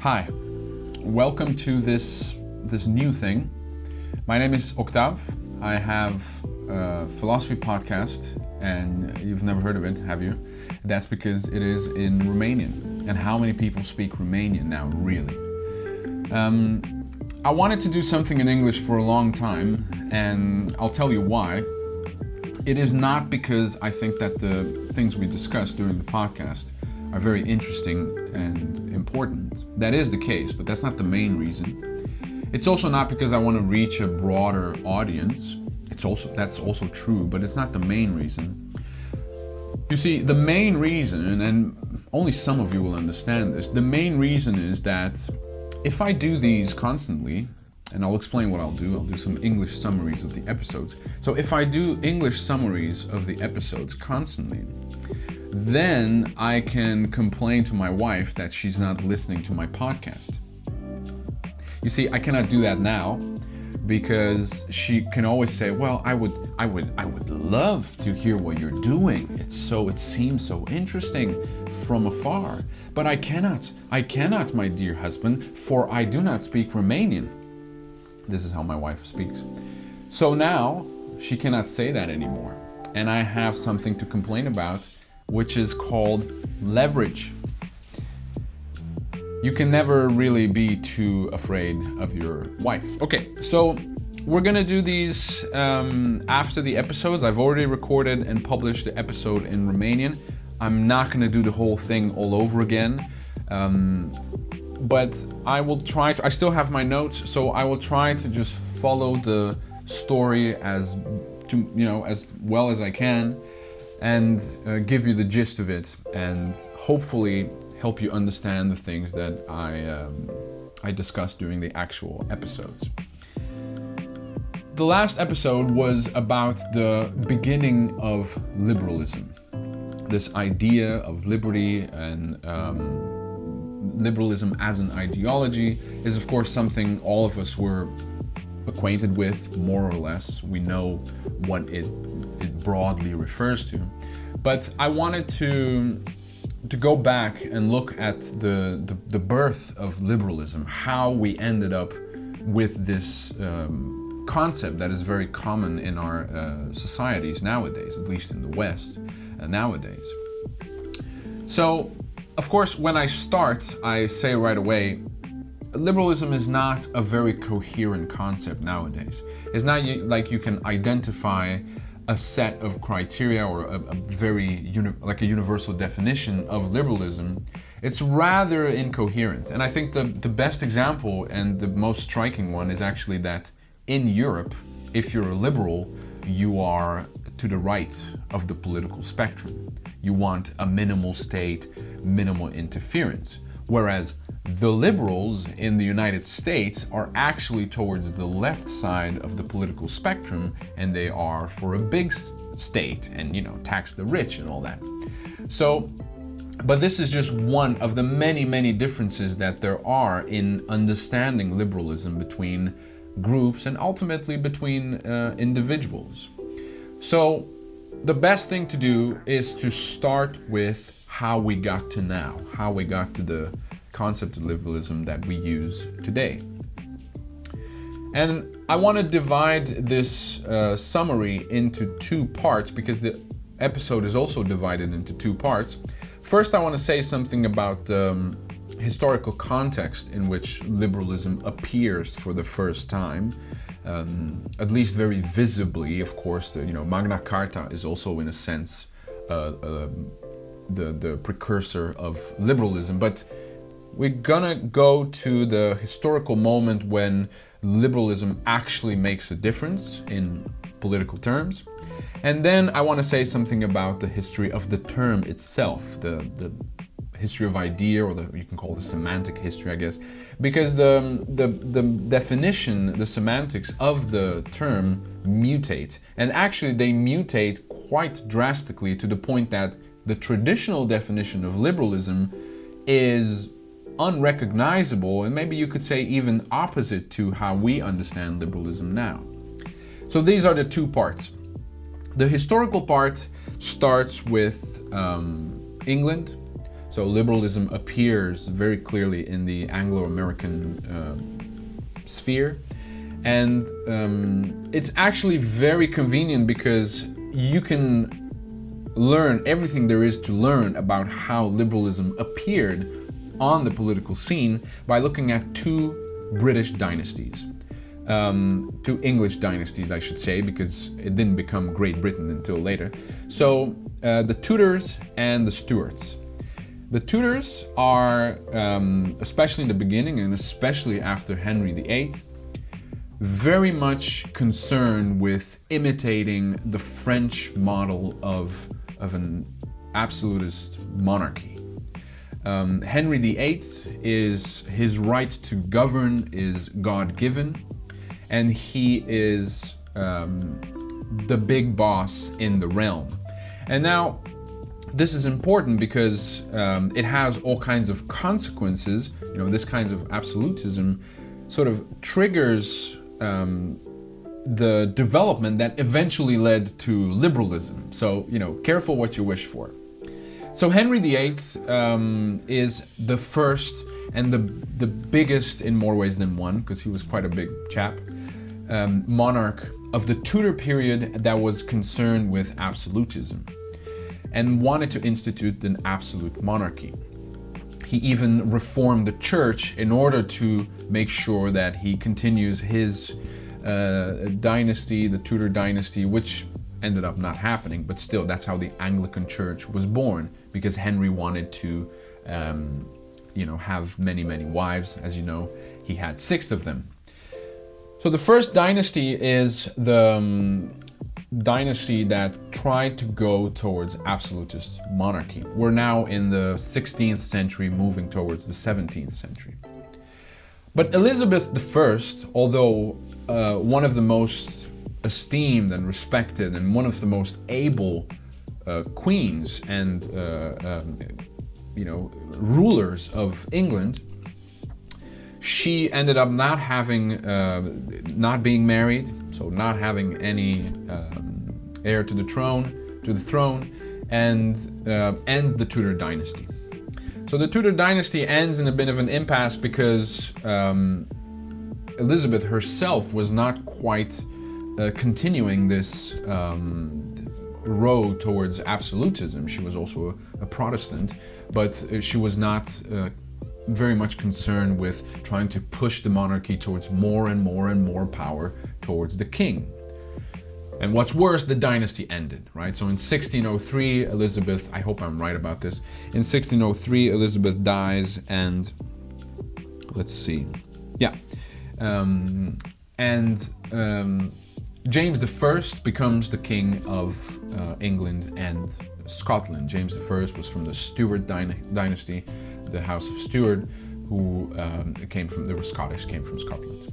Hi, welcome to this new thing. My name is Octave. I have a philosophy podcast, and you've never heard of it, have you? That's because it is in Romanian. And how many people speak Romanian now, really? I wanted to do something in English for a long time, and I'll tell you why. It is not because I think that the things we discuss during the podcast are very interesting and important. That is the case, but that's not the main reason. It's also not because I want to reach a broader audience. That's also true, but it's not the main reason. You see, the main reason, and only some of you will understand this, the main reason is that if I do these constantly, and I'll explain what I'll do some English summaries of the episodes. So if I do English summaries of the episodes constantly, then I can complain to my wife that she's not listening to my podcast. You see, I cannot do that now because she can always say, well, I would love to hear what you're doing. It seems so interesting from afar. But I cannot, my dear husband, for I do not speak Romanian. This is how my wife speaks. So now she cannot say that anymore. And I have something to complain about, which is called leverage. You can never really be too afraid of your wife. Okay, so we're gonna do these after the episodes. I've already recorded and published the episode in Romanian. I'm not gonna do the whole thing all over again. But I will try to, I still have my notes, so I will try to just follow the story as well as I can and give you the gist of it and hopefully help you understand the things that I discussed during the actual episodes. The last episode was about the beginning of liberalism. This idea of liberty and liberalism as an ideology is of course something all of us were acquainted with, more or less. We know what it broadly refers to. But I wanted to go back and look at the birth of liberalism, how we ended up with this concept that is very common in our societies nowadays, at least in the West nowadays. So, of course, when I start, I say right away, liberalism is not a very coherent concept nowadays. It's not like you can identify a set of criteria or a very like a universal definition of liberalism. It's rather incoherent. And I think the best example and the most striking one is actually that in Europe, if you're a liberal, you are to the right of the political spectrum. You want a minimal state, minimal interference. Whereas the liberals in the United States are actually towards the left side of the political spectrum, and they are for a big state and, tax the rich and all that. So, but this is just one of the many differences that there are in understanding liberalism between groups and ultimately between individuals. So the best thing to do is to start with how we got to now, how we got to the concept of liberalism that we use today. And I want to divide this summary into two parts because the episode is also divided into two parts. First, I want to say something about the historical context in which liberalism appears for the first time. At least very visibly, of course, Magna Carta is also in a sense the precursor of liberalism, but we're gonna go to the historical moment when liberalism actually makes a difference in political terms. And then I want to say something about the history of the term itself, the history of idea, or you can call it the semantic history, I guess, because the definition, the semantics of the term mutate, and actually they mutate quite drastically to the point that the traditional definition of liberalism is unrecognizable, and maybe you could say even opposite to how we understand liberalism now. So these are the two parts. The historical part starts with England. So liberalism appears very clearly in the Anglo-American sphere. And it's actually very convenient because you can learn everything there is to learn about how liberalism appeared on the political scene by looking at two British dynasties. Two English dynasties, I should say, because it didn't become Great Britain until later. So the Tudors and the Stuarts. The Tudors are, especially in the beginning and especially after Henry VIII, very much concerned with imitating the French model of an absolutist monarchy. Henry VIII is, his right to govern is God-given, and he is the big boss in the realm. And now, this is important because it has all kinds of consequences. You know, this kind of absolutism sort of triggers the development that eventually led to liberalism. So, you know, careful what you wish for. So Henry VIII is the first and the biggest in more ways than one, because he was quite a big chap, monarch of the Tudor period that was concerned with absolutism and wanted to institute an absolute monarchy. He even reformed the church in order to make sure that he continues his dynasty, the Tudor dynasty, which ended up not happening, but still that's how the Anglican Church was born, because Henry wanted to have many wives. As you know, he had 6 of them. So the first dynasty is the dynasty that tried to go towards absolutist monarchy. We're now in the 16th century, moving towards the 17th century. But Elizabeth I, although one of the most esteemed and respected and one of the most able queens and rulers of England, she ended up not being married, so not having any heir to the throne, and ends the Tudor dynasty. So the Tudor dynasty ends in a bit of an impasse because Elizabeth herself was not quite continuing this road towards absolutism. She was also a Protestant, but she was not very much concerned with trying to push the monarchy towards more and more power towards the king. And what's worse, the dynasty ended, right? So in 1603, Elizabeth, I hope I'm right about this, in 1603, Elizabeth dies, and let's see, James I becomes the king of England and Scotland. James I was from the Stuart dynasty, the House of Stuart, who they were Scottish, came from Scotland.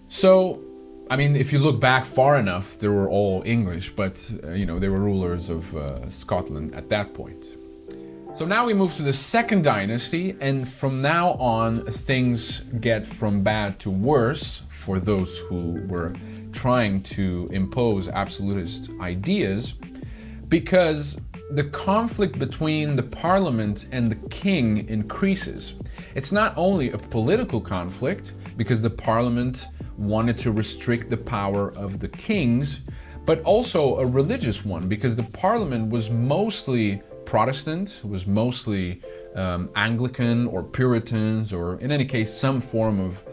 So, I mean, if you look back far enough, they were all English, but they were rulers of Scotland at that point. So now we move to the second dynasty, and from now on, things get from bad to worse for those who were trying to impose absolutist ideas, because the conflict between the parliament and the king increases. It's not only a political conflict, because the parliament wanted to restrict the power of the kings, but also a religious one, because the parliament was mostly Protestant, was mostly Anglican or Puritans, or in any case some form of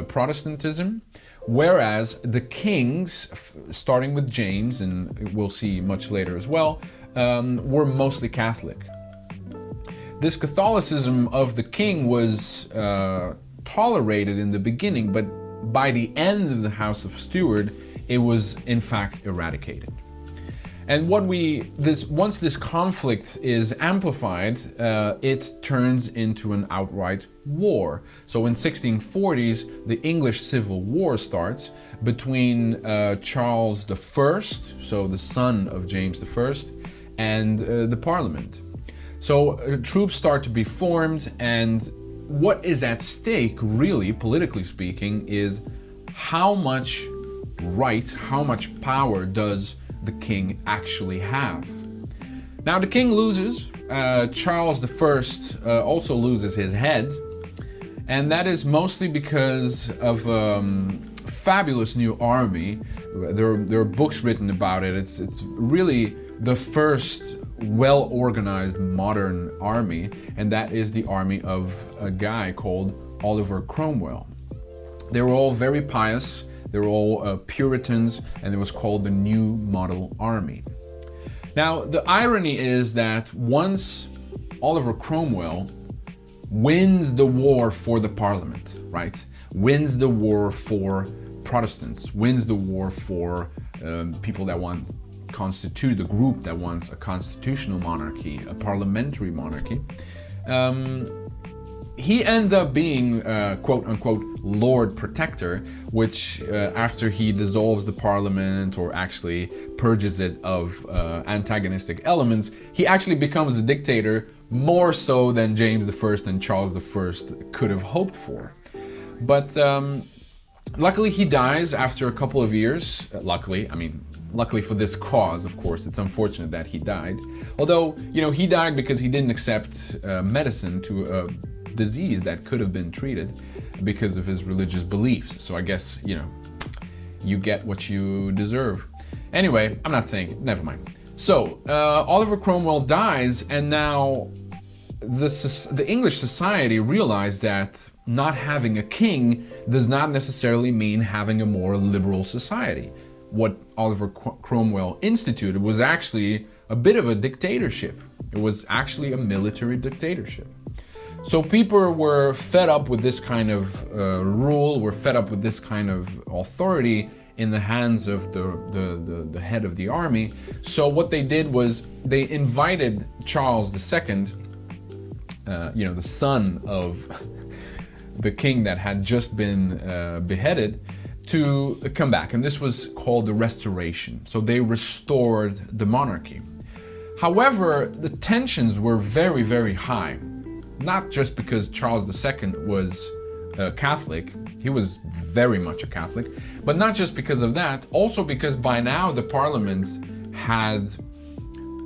Protestantism, whereas the kings, starting with James, and we'll see much later as well, were mostly Catholic. This Catholicism of the king was tolerated in the beginning, but by the end of the House of Stuart, it was in fact eradicated. And once this conflict is amplified, it turns into an outright war. So in 1640s, the English Civil War starts between Charles I, so the son of James I, and the Parliament. So troops start to be formed, and what is at stake, really, politically speaking, is how much right, how much power does the king actually have. Now the king loses, Charles I also loses his head, and that is mostly because of fabulous new army. There are books written about it. It's really the first well-organized modern army, and that is the army of a guy called Oliver Cromwell. They were all very pious. They were all Puritans, and it was called the New Model Army. Now, the irony is that once Oliver Cromwell wins the war for the Parliament, right? Wins the war for Protestants, wins the war for people that want the group that wants a constitutional monarchy, a parliamentary monarchy. He ends up being quote-unquote Lord Protector, which after he dissolves the parliament or actually purges it of antagonistic elements, he actually becomes a dictator, more so than James I and Charles I could have hoped for. But luckily he dies after a couple of years. Luckily for this cause, of course. It's unfortunate that he died. Although, he died because he didn't accept medicine to a disease that could have been treated because of his religious beliefs. So I guess, you get what you deserve. Anyway, I'm not saying it. Never mind. So, Oliver Cromwell dies, and now the English society realized that not having a king does not necessarily mean having a more liberal society. What Oliver Cromwell instituted was actually a bit of a dictatorship. It was actually a military dictatorship. So people were fed up with this kind of rule, were fed up with this kind of authority in the hands of the head of the army. So what they did was they invited Charles II, the son of the king that had just been beheaded, to come back. And this was called the Restoration. So they restored the monarchy. However, the tensions were very, very high. Not just because Charles II was Catholic, he was very much a Catholic, but not just because of that, also because by now the Parliament had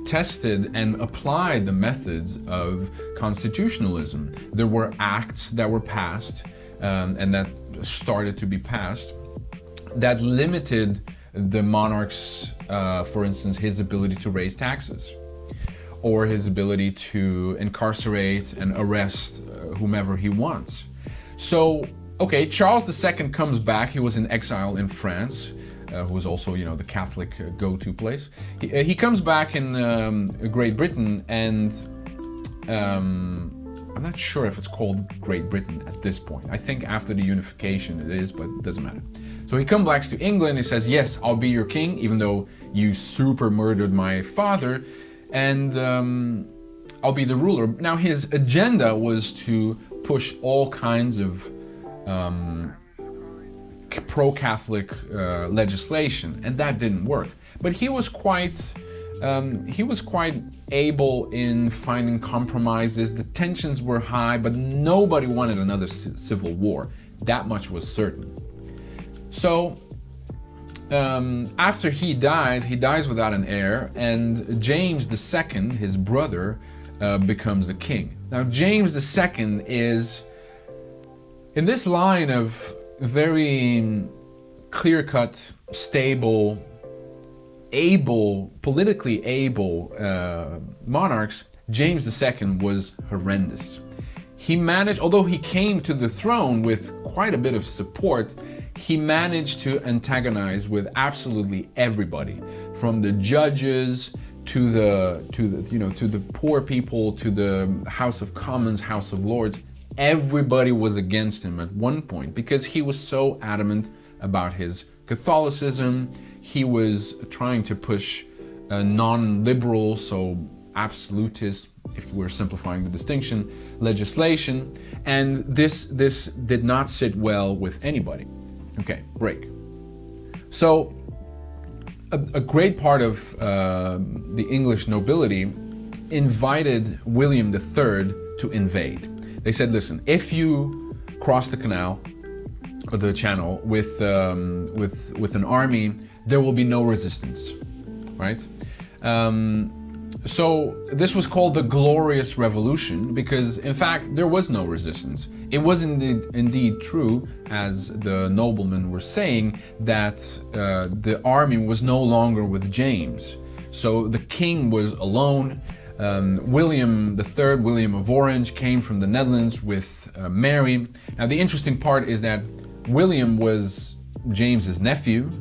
tested and applied the methods of constitutionalism. There were acts that were passed and that started to be passed that limited the monarch's, for instance, his ability to raise taxes, or his ability to incarcerate and arrest whomever he wants. So, okay, Charles II comes back. He was in exile in France, who was also, the Catholic go-to place. He comes back in Great Britain, and I'm not sure if it's called Great Britain at this point. I think after the unification it is, but it doesn't matter. So he comes back to England. He says, yes, I'll be your king, even though you super murdered my father, and I'll be the ruler. Now, his agenda was to push all kinds of pro-Catholic legislation, and that didn't work. But he was quite able in finding compromises. The tensions were high, but nobody wanted another civil war. That much was certain. So after he dies without an heir, and James II, his brother, becomes the king. Now, James II is in this line of very clear-cut, stable, politically able monarchs. James II was horrendous. He managed, although he came to the throne with quite a bit of support, he managed to antagonize with absolutely everybody, from the judges to the poor people, to the House of Commons, House of Lords. Everybody was against him at one point because he was so adamant about his Catholicism. He was trying to push non-liberal, so absolutist, if we're simplifying the distinction, legislation, and this did not sit well with anybody. Okay, break. So a great part of the English nobility invited William III to invade. They said, listen, if you cross the canal or the channel with an army, there will be no resistance, right? So this was called the Glorious Revolution because, in fact, there was no resistance. It was indeed true, as the noblemen were saying, that the army was no longer with James. So the king was alone. William III, William of Orange, came from the Netherlands with Mary. Now the interesting part is that William was James's nephew,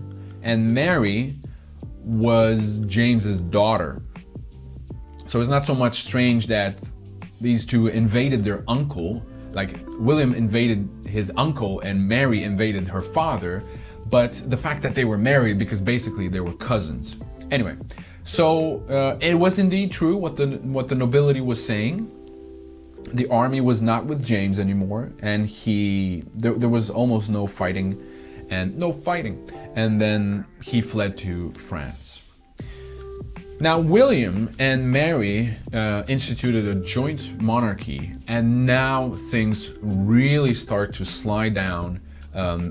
and Mary was James's daughter. So it's not so much strange that these two invaded their uncle, like William invaded his uncle and Mary invaded her father, but the fact that they were married because basically they were cousins. Anyway, so it was indeed true what the nobility was saying. The army was not with James anymore, and there was almost no fighting, and then he fled to France. Now, William and Mary instituted a joint monarchy, and now things really start to slide down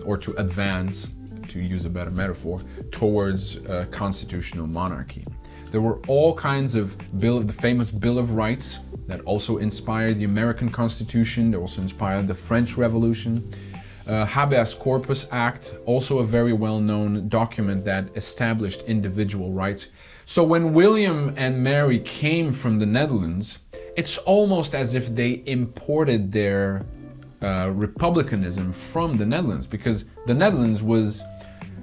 or to advance, to use a better metaphor, towards constitutional monarchy. There were all kinds of the famous Bill of Rights that also inspired the American Constitution. They also inspired the French Revolution. Habeas Corpus Act, also a very well-known document that established individual rights. So when William and Mary came from the Netherlands, it's almost as if they imported their republicanism from the Netherlands, because the Netherlands was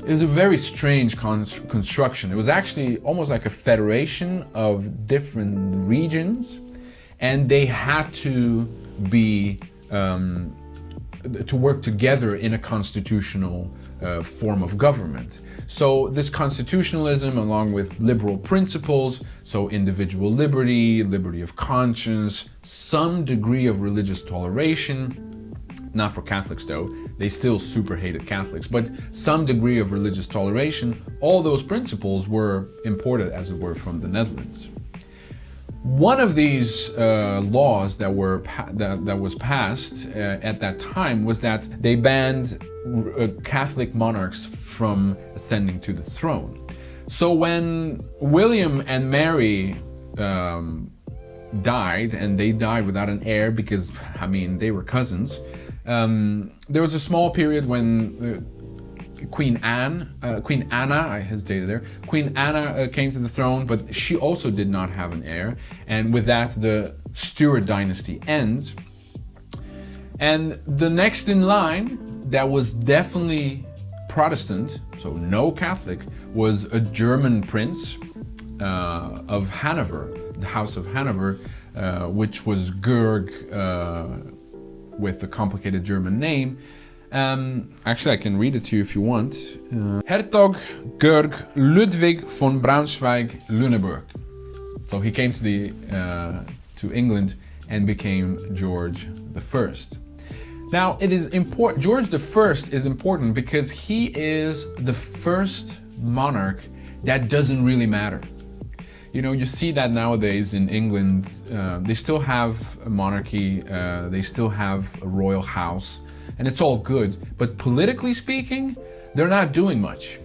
a very strange construction. It was actually almost like a federation of different regions, and they had to be to work together in a constitutional form of government. So this constitutionalism, along with liberal principles, so individual liberty, liberty of conscience, some degree of religious toleration, not for Catholics though, they still super hated Catholics, but some degree of religious toleration, all those principles were imported, as it were, from the Netherlands. One of these laws that was passed at that time was that they banned Catholic monarchs from ascending to the throne. So when William and Mary died, and they died without an heir because, I mean, they were cousins, there was a small period when Queen Anna, I hesitated there, Queen Anna came to the throne, but she also did not have an heir, and with that the Stuart dynasty ends. And the next in line, that was definitely Protestant, so no Catholic, was a German prince of Hanover, the House of Hanover, which was Georg, with a complicated German name. Actually, I can read it to you if you want. Hertog Georg Ludwig von Braunschweig-Lüneburg. So he came to England and became George I. Now, it is important. George I is important because he is the first monarch that doesn't really matter. You know, you see that nowadays in England, they still have a monarchy, they still have a royal house, and it's all good. But politically speaking, they're not doing much.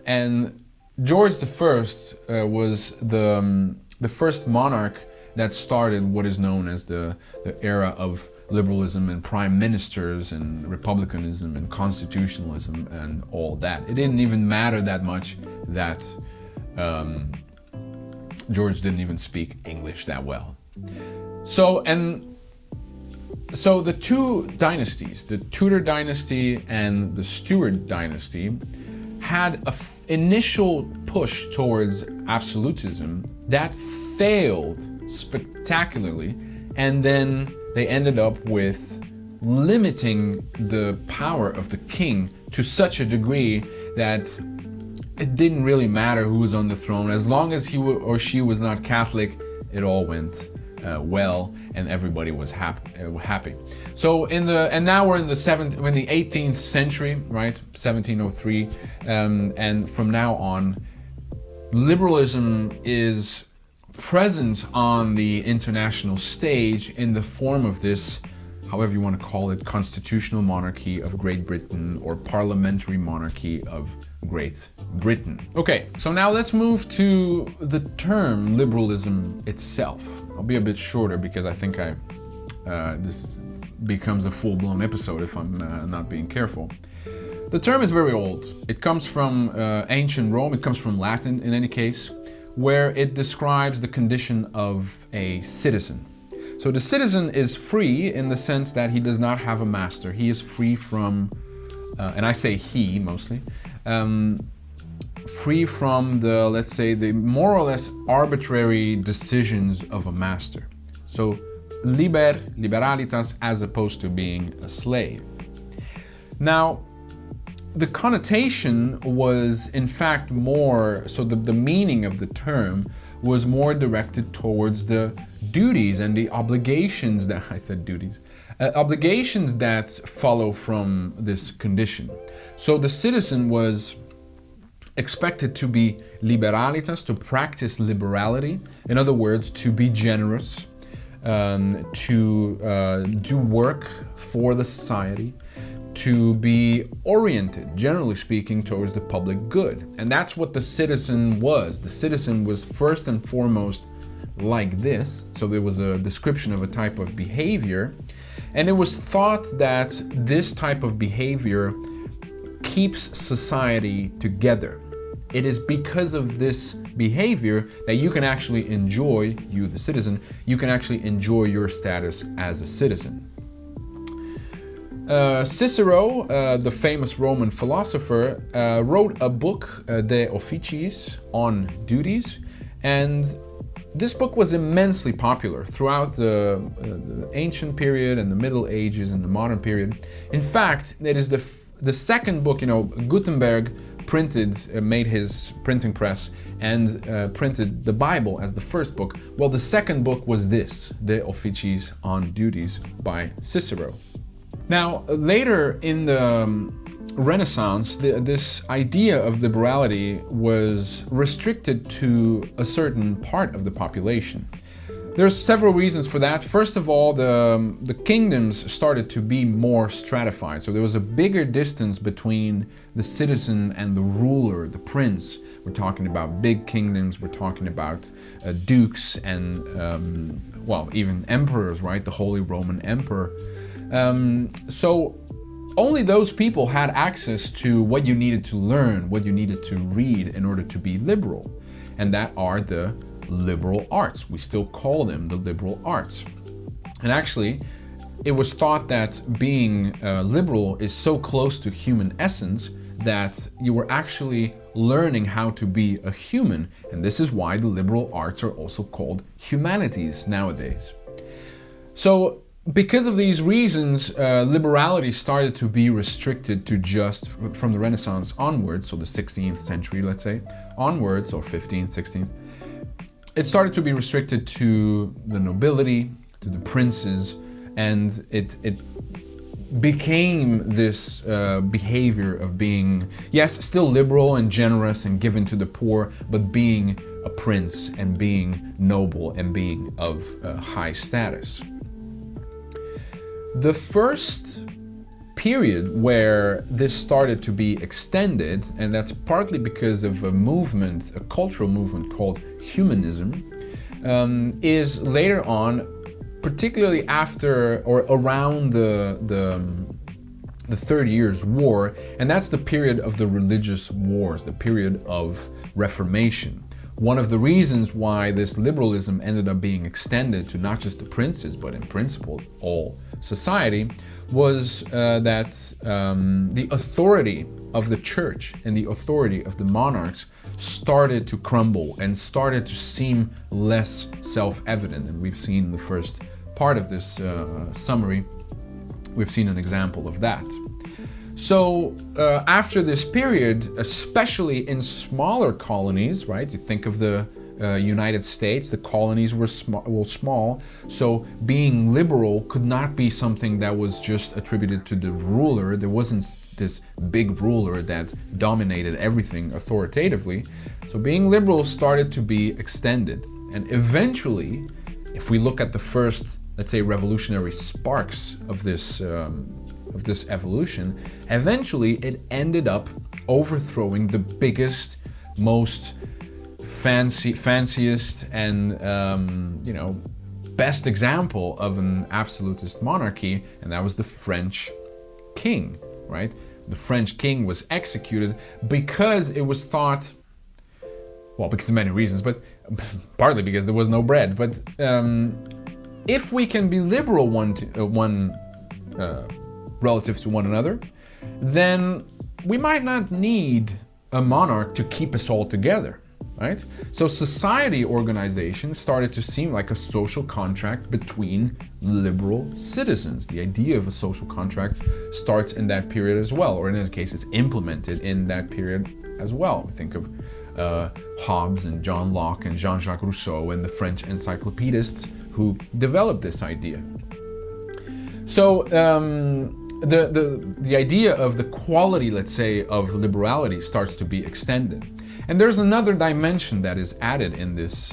And George I was the first monarch that started what is known as the era of liberalism and prime ministers and republicanism and constitutionalism and all that. It didn't even matter that much that George didn't even speak English that well. So the two dynasties, the Tudor dynasty and the Stuart dynasty, had an initial push towards absolutism that failed spectacularly, and then they ended up with limiting the power of the king to such a degree that it didn't really matter who was on the throne. As long as he or she was not Catholic, it all went well, and everybody was happy. So now we're in the 18th century, right? 1703, and from now on, liberalism is present on the international stage in the form of this, however you want to call it, constitutional monarchy of Great Britain or parliamentary monarchy of Great Britain. Okay, so now let's move to the term liberalism itself. I'll be a bit shorter because I think this becomes a full-blown episode if I'm not being careful. The term is very old. It comes from ancient Rome, it comes from Latin in any case, where it describes the condition of a citizen. So the citizen is free in the sense that he does not have a master. He is free from, and I say he mostly, free from the, let's say, the more or less arbitrary decisions of a master. So liberalitas, as opposed to being a slave. Now, the connotation was in fact more, so the meaning of the term was more directed towards the duties and the obligations that, I said duties, obligations that follow from this condition. So the citizen was expected to be liberalitas, to practice liberality, in other words, to be generous, to do work for the society, to be oriented, generally speaking, towards the public good. And that's what the citizen was. The citizen was first and foremost like this. So there was a description of a type of behavior. And it was thought that this type of behavior keeps society together. It is because of this behavior that you can actually enjoy, you the citizen, you can actually enjoy your status as a citizen. Cicero, the famous Roman philosopher, wrote a book, De Officiis, on duties, and this book was immensely popular throughout the ancient period and the Middle Ages and the modern period. In fact, it is the second book, Gutenberg made his printing press and printed the Bible as the first book. Well, the second book was this, De Officiis on Duties by Cicero. Now, later in the Renaissance, this idea of liberality was restricted to a certain part of the population. There's several reasons for that. First of all, the kingdoms started to be more stratified. So there was a bigger distance between the citizen and the ruler, the prince. We're talking about big kingdoms, we're talking about dukes and, even emperors, right? The Holy Roman Emperor. So only those people had access to what you needed to learn, what you needed to read in order to be liberal. And that are the liberal arts. We still call them the liberal arts. And actually, it was thought that being liberal is so close to human essence that you were actually learning how to be a human. And this is why the liberal arts are also called humanities nowadays. So, because of these reasons, liberality started to be restricted to just from the Renaissance onwards, so the 16th century, let's say, onwards, or 15th, 16th. It started to be restricted to the nobility, to the princes, and it became this behavior of being, yes, still liberal and generous and given to the poor, but being a prince and being noble and being of high status. The first period where this started to be extended, and that's partly because of a movement, a cultural movement called humanism, is later on, particularly after or around the 30 Years' War, and that's the period of the religious wars, the period of Reformation. One of the reasons why this liberalism ended up being extended to not just the princes, but in principle all society, was that the authority of the church and the authority of the monarchs started to crumble and started to seem less self-evident. And we've seen the first part of this summary, we've seen an example of that. So after this period, especially in smaller colonies, right? You think of the United States, the colonies were small, so being liberal could not be something that was just attributed to the ruler. There wasn't this big ruler that dominated everything authoritatively. So being liberal started to be extended. And eventually, if we look at the first, let's say, revolutionary sparks of this evolution, eventually it ended up overthrowing the biggest, most fanciest and best example of an absolutist monarchy, and that was the French king, right? The French king was executed because it was thought, well, because of many reasons, but partly because there was no bread. But if we can be liberal relative to one another, then we might not need a monarch to keep us all together, right? So society organization started to seem like a social contract between liberal citizens. The idea of a social contract starts in that period as well, or in this case, it's implemented in that period as well. Think of Hobbes and John Locke and Jean-Jacques Rousseau and the French encyclopedists who developed this idea. So the idea of the quality, let's say, of liberality starts to be extended. And there's another dimension that is added in this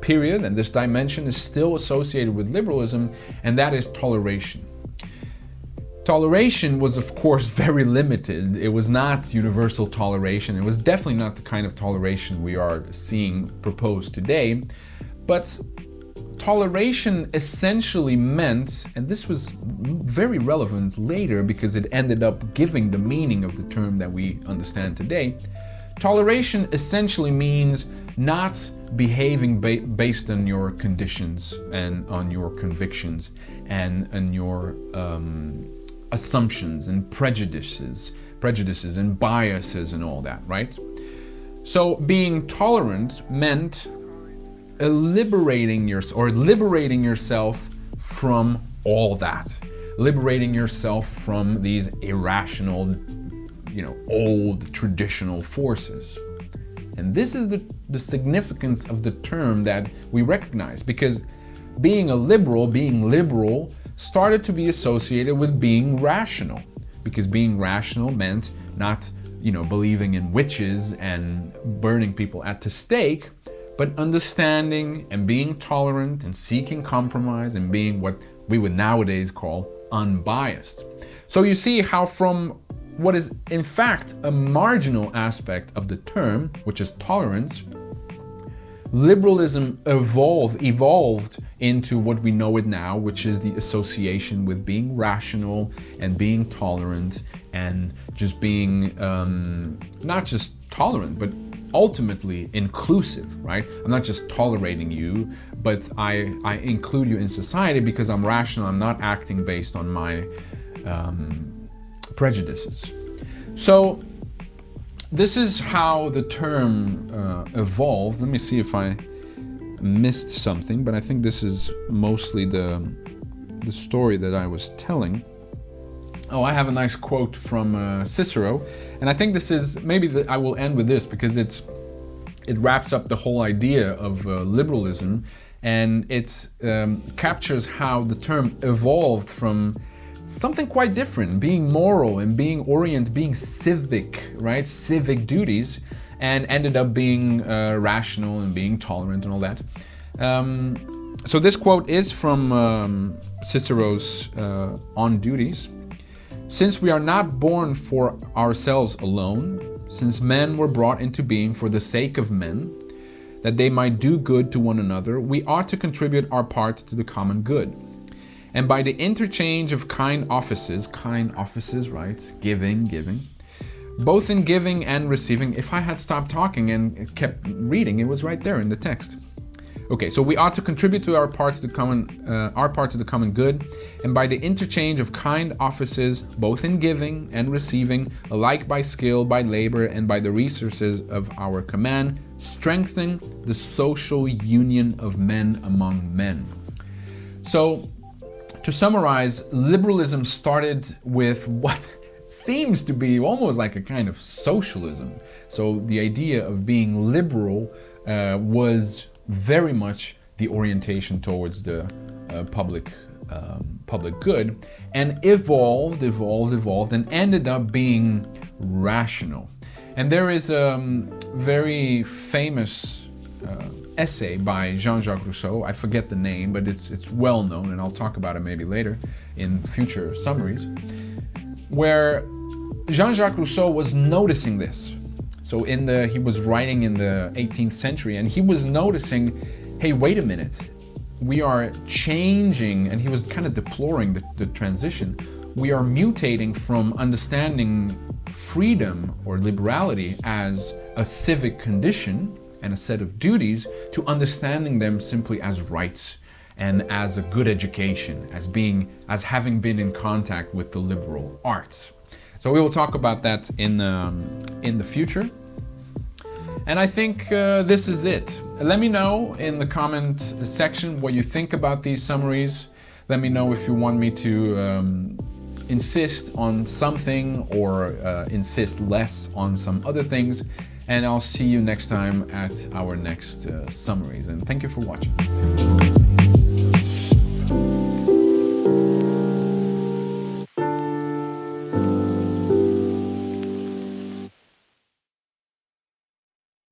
period, and this dimension is still associated with liberalism, and that is toleration. Toleration was, of course, very limited. It was not universal toleration. It was definitely not the kind of toleration we are seeing proposed today. But toleration essentially meant, and this was very relevant later because it ended up giving the meaning of the term that we understand today, toleration essentially means not behaving based on your conditions and on your convictions and on your assumptions and prejudices and biases and all that, right? So being tolerant meant liberating yourself from all that, liberating yourself from these irrational, old traditional forces. And this is the significance of the term that we recognize, because being liberal started to be associated with being rational, because being rational meant not, believing in witches and burning people at the stake, but understanding and being tolerant and seeking compromise and being what we would nowadays call unbiased. So you see how from what is in fact a marginal aspect of the term, which is tolerance, liberalism evolved into what we know it now, which is the association with being rational and being tolerant and just being not just tolerant, but ultimately inclusive, right? I'm not just tolerating you, but I include you in society because I'm rational. I'm not acting based on my prejudices. So this is how the term evolved. Let me see if I missed something, but I think this is mostly the story that I was telling. Oh, I have a nice quote from Cicero, and I think this is I will end with this because it wraps up the whole idea of liberalism, and it captures how the term evolved from something quite different, being moral and being civic, right? Civic duties, and ended up being rational and being tolerant and all that. So this quote is from Cicero's On Duties. Since we are not born for ourselves alone, since men were brought into being for the sake of men, that they might do good to one another, we ought to contribute our part to the common good. And by the interchange of kind offices, right? Giving, both in giving and receiving. If I had stopped talking and kept reading, it was right there in the text. Okay, so we ought to contribute to our part to the common good, and by the interchange of kind offices, both in giving and receiving, alike by skill, by labor, and by the resources of our command, strengthen the social union of men among men. So, to summarize, liberalism started with what seems to be almost like a kind of socialism. So the idea of being liberal was very much the orientation towards the public good, and evolved and ended up being rational. And there is a very famous essay by Jean-Jacques Rousseau. I forget the name, but it's well known, and I'll talk about it maybe later in future summaries, where Jean-Jacques Rousseau was noticing this. So he was writing in the 18th century, and he was noticing, hey, wait a minute, we are changing, and he was kind of deploring the transition. We are mutating from understanding freedom or liberality as a civic condition and a set of duties to understanding them simply as rights and as a good education, as having been in contact with the liberal arts. So we will talk about that in the future. And I think this is it. Let me know in the comment section what you think about these summaries. Let me know if you want me to insist on something or insist less on some other things. And I'll see you next time at our next summaries. And thank you for watching.